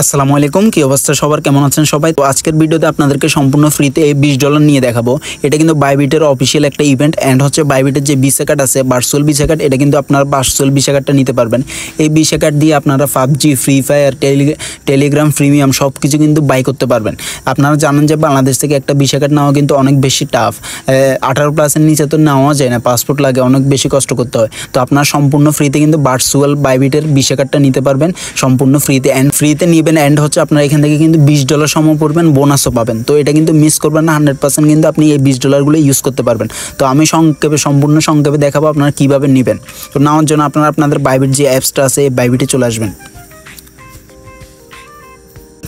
আসসালামু আলাইকুম, কি অবস্থা সবার, কেমন আছেন সবাই? তো আজকের ভিডিওতে আপনাদেরকে সম্পূর্ণ ফ্রিতে এই $20 নিয়ে দেখাবো। এটা কিন্তু বাইবিটের অফিসিয়াল একটা ইভেন্ট অ্যান্ড হচ্ছে বাইবিটের যে ভিসা কার্ড আছে, ভার্চুয়াল ভিসা কার্ড, এটা কিন্তু আপনারা ভার্চুয়াল ভিসা কার্ডটা নিতে পারবেন। এই ভিসা কার্ড দিয়ে আপনারা PUBG, free fire, Telegram premium সব কিছু কিন্তু বাই করতে পারবেন। আপনারা জানেন যে বাংলাদেশ থেকে একটা ভিসা কার্ড নেওয়া কিন্তু অনেক বেশি টাফ। 18+ নিচে তো নেওয়া যায় না, পাসপোর্ট লাগে, অনেক বেশি কষ্ট করতে হয়। তো আপনারা সম্পূর্ণ ফ্রিতে কিন্তু ভার্চুয়াল বাইবিটের ভিসা কার্ডটা নিতে পারবেন সম্পূর্ণ ফ্রিতে অ্যান্ড ফ্রিতে নিবেন। অ্যান্ড হচ্ছে আপনারা এখান থেকে কিন্তু $20 সম পড়বেন, বোনাসও পাবেন। তো এটা কিন্তু মিস করবেন না, 100% কিন্তু আপনি এই $20 ইউজ করতে পারবেন। তো আমি সম্পূর্ণ সংক্ষেপে দেখাবো আপনারা কীভাবে নেবেন। তো নেওয়ার জন্য আপনারা আপনাদের বাইবিট যে অ্যাপসটা আছে এই বাইবিটে চলে আসবেন।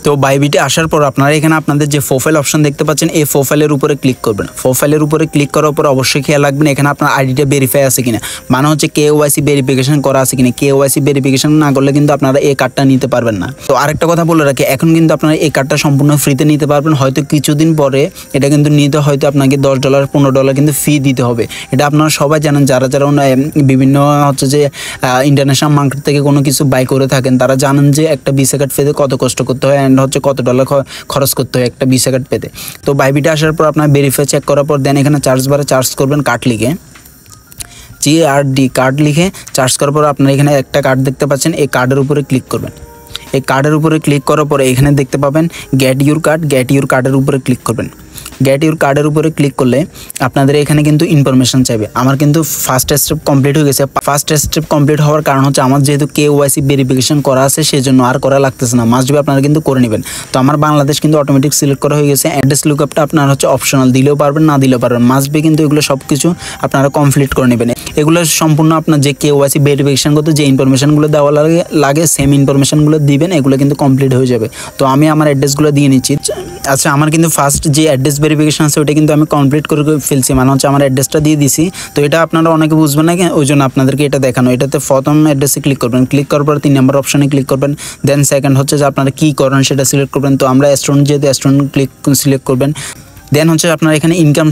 তো বাইবিটে আসার পর আপনারা এখানে আপনাদের যে প্রোফাইল অপশন দেখতে পাচ্ছেন, এই প্রোফাইলের উপরে ক্লিক করবেন। প্রোফাইলের উপরে ক্লিক করার পর অবশ্যই খেয়াল রাখবেন এখানে আপনার আইডিটা ভেরিফাই আছে কিনা, মানে হচ্ছে KYC ভেরিফিকেশন করা আছে কিনা। KYC ভেরিফিকেশন না করলে কিন্তু আপনারা এই কার্ডটা নিতে পারবেন না। তো আরেকটা কথা বলে রাখি, এখন কিন্তু আপনারা এই কার্ডটা সম্পূর্ণ ফ্রিতে নিতে পারবেন। হয়তো কিছুদিন পরে এটা কিন্তু নিতে হয়তো আপনাকে $10 $15 কিন্তু ফি দিতে হবে। এটা আপনারা সবাই জানেন, যারা বিভিন্ন হচ্ছে যে ইন্টারন্যাশনাল মার্কেট থেকে কোনো কিছু বাই করে থাকেন, তারা জানেন যে একটা ভিসা কার্ড পেতে কত কষ্ট করতে হয় অ্যান্ড হচ্ছে কত $, খরচ করতে হয় একটা ভিসা কার্ড পেতে। তো বাইবিটে আসার পর আপনার ভেরিফাই চেক করার পর দেন এখানে চার্জ বারে চার্জ করবেন কার্ড লিখে, GRD কার্ড লিখে চার্জ করার পর আপনার এখানে একটা কার্ড দেখতে পাচ্ছেন, এই কার্ডের উপরে ক্লিক করবেন। এই কার্ডের উপরে ক্লিক করার পরে এখানে দেখতে পাবেন গেট ইউর কার্ডের উপরে ক্লিক করবেন। গেট ইউর কার্ডের উপরে ক্লিক করলে আপনাদের এখানে কিন্তু ইনফরমেশন চাইবে। আমার কিন্তু ফার্স্ট স্টেপ কমপ্লিট হয়ে গেছে। ফার্স্ট স্টেপ কমপ্লিট হওয়ার কারণ হচ্ছে আমার যেহেতু KYC ভেরিফিকেশন করা আছে, সেই জন্য আর করা লাগতেছে না, মাস্ট বি আপনারা কিন্তু করে নেবেন। তো আমার বাংলাদেশ কিন্তু অটোমেটিক সিলেক্ট করা হয়ে গেছে। অ্যাড্রেস লুকআপটা আপনার হচ্ছে অপশনাল, দিলেও পারবেন না দিলেও পারবেন, মাস্ট বি কিন্তু এগুলো সব কিছু আপনারা কমপ্লিট করে নেবেন। এগুলো সম্পূর্ণ আপনার যে KYC ভেরিফিকেশন করতে যে ইনফরমেশনগুলো দেওয়া লাগে সেম ইনফরমেশনগুলো দিবেন, এগুলো কিন্তু কমপ্লিট হয়ে যাবে। তো আমি আমার অ্যাড্রেসগুলো দিয়ে নিচ্ছি। আচ্ছা, আমার কিন্তু ফার্স্ট যে অ্যাড্রেস ভেরিফিকেশন আছে ওইটা কিন্তু আমি কমপ্লিট করে ফেলছি, মানে হচ্ছে আমার অ্যাড্রেসটা দিয়ে দিছি। তো এটা আপনারা অনেকে বুঝবেন না, ওই জন্য আপনাদেরকে এটা দেখানো। এটাতে প্রথম অ্যাড্রেসে ক্লিক করবেন, ক্লিক করার পর 3 নম্বর অপশানে ক্লিক করবেন। দেন সেকেন্ড হচ্ছে যে আপনারা কী করেন সেটা সিলেক্ট করবেন। তো আমরা স্টুডেন্ট, যেহেতু স্টুডেন্ট সিলেক্ট করবেন। দেন হচ্ছে আপনার এখানে ইনকাম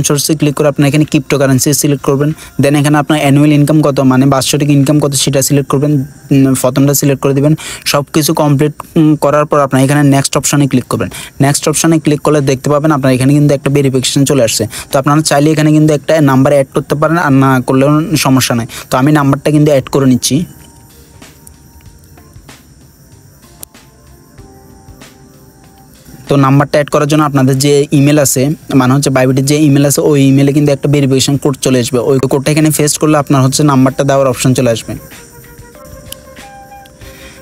সোর্সে ক্লিক করে আপনার এখানে ক্রিপ্টোকারেন্সি সিলেক্ট করবেন। দেন এখানে আপনার অ্যানুয়াল ইনকাম কত, মানে বাৎসরিক ইনকাম কত সেটা সিলেক্ট করবেন, প্রথমটা সিলেক্ট করে দেবেন। সব কিছু কমপ্লিট করার পর আপনার এখানে নেক্সট অপশানে ক্লিক করবেন। নেক্সট অপশানে ক্লিক করলে দেখতে পাবেন আপনার এখানে কিন্তু একটা ভেরিফিকেশন চলে আসছে। তো আপনারা চাইলে এখানে কিন্তু একটা নাম্বার অ্যাড করতে পারেন, আর না করলেও সমস্যা নেই। তো আমি নাম্বারটা কিন্তু অ্যাড করে নিচ্ছি। তো নাম্বারটা অ্যাড করার জন্য আপনাদের যে ইমেল আছে, মানে হচ্ছে বাইবিটের যে ইমেল আছে, ওই ইমেলে কিন্তু একটা ভেরিফিকেশন কোড চলে আসবে। ওই কোডটা এখানে পেস্ট করলে আপনার হচ্ছে নাম্বারটা দেওয়ার অপশন চলে আসবে।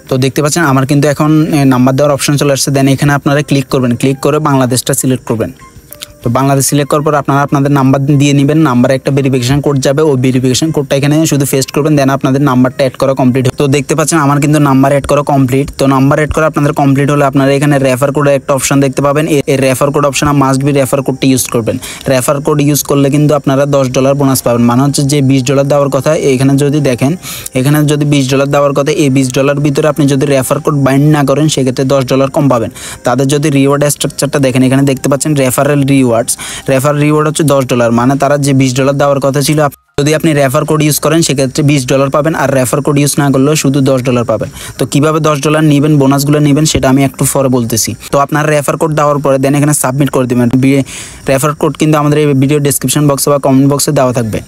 তো দেখতে পাচ্ছেন আমার কিন্তু এখন নাম্বার দেওয়ার অপশন চলে আসছে। দেন এখানে আপনারা ক্লিক করবেন, ক্লিক করে বাংলাদেশটা সিলেক্ট করবেন। তো বাংলাদেশ সিলেক্ট করার পর আপনারা আপনাদের নাম্বার দিয়ে নেবেন। নাম্বারে একটা ভেরিফিকেশন কোড যাবে, ওই ভেরিফিকেশন কোডটা এখানে শুধু পেস্ট করবেন। দেন আপনাদের নাম্বারটা অ্যাড করা কমপ্লিট। তো দেখতে পাচ্ছেন আমার কিন্তু নাম্বার অ্যাড করা কমপ্লিট। তো নাম্বার অ্যাড করা আপনাদের কমপ্লিট হলে আপনারা এখানে রেফার কোডের একটা অপশন দেখতে পাবেন। এই refer code option must be refer কোডটি ইউজ করবেন। রেফার কোড ইউজ করলে কিন্তু আপনারা $10 বোনাস পাবেন, মানে হচ্ছে যে $20 দেওয়ার কথা, এখানে যদি দেখেন এখানে যদি $20 দেওয়ার কথা, এই $20 ভিতরে আপনি যদি রেফার কোড বাইন্ড না করেন সেক্ষেত্রে $10 কম পাবেন। তাদের যদি রিওয়ার্ড স্ট্রাকচারটা দেখেন, এখানে দেখতে পাচ্ছেন রেফারেল রিওয়ার্ড হচ্ছে $10, মানে তারা যে $20 দেওয়ার কথা ছিল, যদি আপনি রেফার কোড ইউজ করেন সেক্ষেত্রে $20 পাবেন, আর রেফার কোড ইউজ না করলেও শুধু $10 পাবেন। তো কীভাবে $10 নেবেন, বোনাসগুলো নেবেন সেটা আমি একটু পরে বলতেছি। তো আপনার রেফার কোড দেওয়ার পরে দেন এখানে সাবমিট করে দেবেন। রেফার কোড কিন্তু আমাদের এই ভিডিও ডেসক্রিপশন বক্সে বা কমেন্ট বক্সে দেওয়া থাকবে।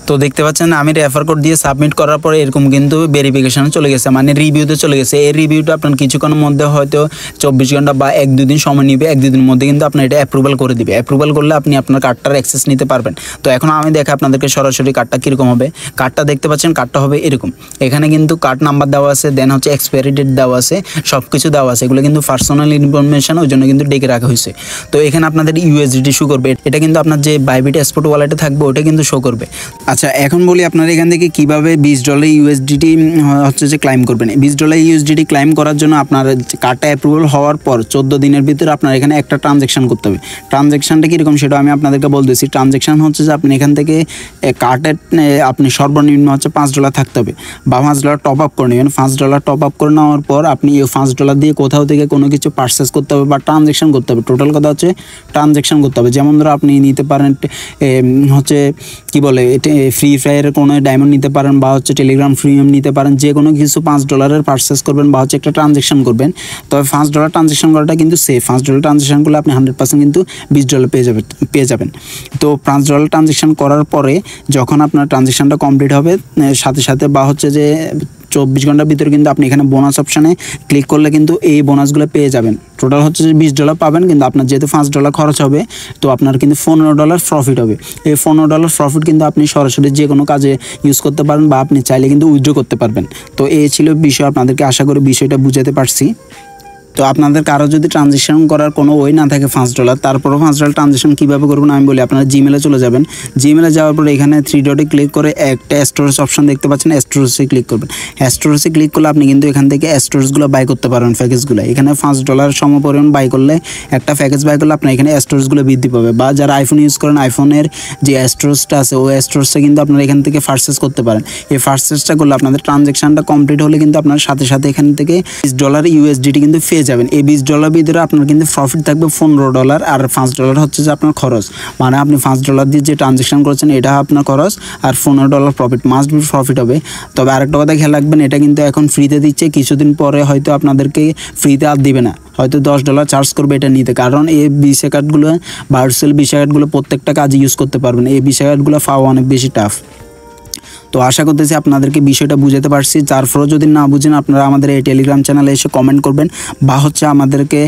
তো দেখতে পাচ্ছেন আমি রেফার কোড দিয়ে সাবমিট করার পরে এরকম কিন্তু ভেরিফিকেশনে চলে গেছে, মানে রিভিউতে চলে গেছে। এই রিভিউটা আপনার কিছুক্ষণের মধ্যে হয়তো 24 ঘন্টা বা 1-2 দিন সময় নেবে। 1-2 দিনের মধ্যে কিন্তু আপনার এটা অ্যাপ্রুভাল করে দিবে। অ্যাপ্রুভাল করলে আপনি আপনার কার্ডটার অ্যাক্সেস নিতে পারবেন। তো এখন আমি দেখে আপনাদেরকে সরাসরি কার্ডটা কীরকম হবে। কার্ডটা দেখতে পাচ্ছেন, কার্ডটা হবে এরকম। এখানে কিন্তু কার্ড নাম্বার দেওয়া আছে, দেন হচ্ছে এক্সপায়ারি ডেট দেওয়া আছে, সব কিছু দেওয়া আছে। এগুলো কিন্তু পার্সোনাল ইনফরমেশন, ওই জন্য কিন্তু ডেকে রাখা হয়েছে। তো এখানে আপনাদের USDT শো করবে, এটা কিন্তু আপনার যে বাইবিট এক্সপোর্ট ওয়ালেটে থাকবে ওটা কিন্তু শো করবে। আচ্ছা, এখন বলি আপনারা এখান থেকে কীভাবে $20 USDT হচ্ছে যে ক্লাইম করবেন। $20 USDT ক্লাইম করার জন্য আপনার কার্ডটা অ্যাপ্রুভাল হওয়ার পর 14 দিনের ভিতরে আপনার এখানে একটা ট্রানজ্যাকশন করতে হবে। ট্রানজ্যাকশনটা কীরকম সেটা আমি আপনাদেরকে বলতেছি। ট্রানজ্যাকশন হচ্ছে যে আপনি এখান থেকে কার্ডের আপনি সর্বনিম্ন হচ্ছে $5 থাকতে হবে, বা $5 টপ আপ করে নেবেন। $5 টপ আপ করে নেওয়ার পর আপনি এই $5 দিয়ে কোথাও থেকে কোনো কিছু পারচেস করতে হবে বা ট্রানজ্যাকশন করতে হবে। টোটাল কথা হচ্ছে ট্রানজ্যাকশন করতে হবে। যেমন ধরো আপনি নিতে পারেন হচ্ছে কী বলে ফ্রি ফায়ারের কোনো ডায়মন্ড নিতে পারেন বা হচ্ছে টেলিগ্রাম প্রিমিয়াম নিতে পারেন, যে কোনো কিছু $5 পারচেস করবেন বা হচ্ছে একটা ট্রানজ্যাকশন করবেন। তবে $5 ট্রানজ্যাকশন করাটা কিন্তু সেফ। $5 ট্রানজ্যাকশন করলে আপনি 100% কিন্তু $20 পেয়ে যাবেন। তো $5 ট্রানজ্যাকশন করার পরে যখন আপনার ট্রানজ্যাকশনটা কমপ্লিট হবে সাথে সাথে বা হচ্ছে যে 24 ঘন্টার ভিতরে কিন্তু আপনি এখানে বোনাস অপশানে ক্লিক করলে কিন্তু এই বোনাসগুলো পেয়ে যাবেন। টোটাল হচ্ছে যে $20 পাবেন, কিন্তু আপনার যেহেতু $5 খরচ হবে তো আপনার কিন্তু $15 প্রফিট হবে। এই $15 প্রফিট কিন্তু আপনি সরাসরি যে কোনো কাজে ইউজ করতে পারেন বা আপনি চাইলে কিন্তু উইথড্র করতে পারবেন। তো এই ছিল বিষয়, আপনাদেরকে আশা করি বিষয়টা বুঝাতে পারছি। তো আপনাদের কারো যদি ট্রানজ্যাকশন করার কোনো ওয়ে না থাকে $5, তারপরও $5 ট্রানজ্যাকশন কীভাবে করবেন আমি বলি। আপনারা জিমেলে চলে যাবেন। জিমেলে যাওয়ার পরে এখানে 3 ডটে ক্লিক করে একটা স্টোরেজ অপশন দেখতে পাচ্ছেন, স্টোরেজে ক্লিক করবেন। স্টোরেজে ক্লিক করলে আপনি কিন্তু এখান থেকে স্টোরেজগুলো বাই করতে পারবেন, প্যাকেজগুলো। এখানে $5 সমপরিমাণ বাই করলে একটা প্যাকেজ বাই করলে আপনার এখানে স্টোরেজগুলো বৃদ্ধি পাবে। বা যারা আইফোন ইউজ করেন আইফোনের যে স্টোরেজটা আছে ওই স্টোরেজটা কিন্তু আপনারা এখান থেকে পারচেস করতে পারেন। এই পারচেসটা করলে আপনাদের ট্রানজ্যাকশনটা কমপ্লিট হলে কিন্তু আপনার সাথে সাথে এখান থেকে $20 USDT কিন্তু পেয়ে যাবেন। এই $20 ভিতরে আপনার কিন্তু প্রফিট থাকবে $15 আর $5 হচ্ছে যে আপনার খরচ। মানে আপনি $5 দিয়ে যে ট্রানজ্যাকশন করেছেন এটা আপনার খরচ আর $15 প্রফিট, মাস্ট বি প্রফিট হবে। তবে আরেকটা কথা খেয়াল রাখবেন, এটা কিন্তু এখন ফ্রিতে দিচ্ছে, কিছুদিন পরে হয়তো আপনাদেরকে ফ্রিতে আর দিবে না, হয়তো $10 চার্জ করবে এটা নিতে। কারণ এই ভিসা কার্ডগুলো ভার্চুয়াল ভিসা কার্ডগুলো প্রত্যেকটা কাজে ইউজ করতে পারবেন। এই ভিসা কার্ডগুলো পাওয়া অনেক বেশি টাফ। তো আশা করতেছি আপনাদেরকে বিষয়টা বুঝাতে পারছি। তারপরেও যদি না বুঝেন আপনারা আমাদের এই টেলিগ্রাম চ্যানেলে এসে কমেন্ট করবেন বা হচ্ছে আমাদেরকে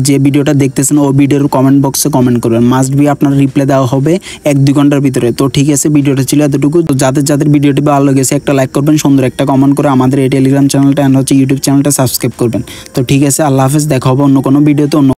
যে ভিডিওটা দেখতেছেন ওই ভিডিওর কমেন্ট বক্সে কমেন্ট করবেন। মাস্ট বি আপনার রিপ্লাই দেওয়া হবে 1-2 ঘন্টার ভিতরে। তো ঠিক আছে, ভিডিওটা ছিল এতটুকু। তো যাদের ভিডিওটি ভালো লেগেছে একটা লাইক করবেন, সুন্দর একটা কমেন্ট করে আমাদের এই টেলিগ্রাম চ্যানেলটা হচ্ছে ইউটিউব চ্যানেলটা সাবস্ক্রাইব করবেন। তো ঠিক আছে, আল্লাহ হাফেজ, দেখা হবে অন্য কোনো ভিডিওতে অন্য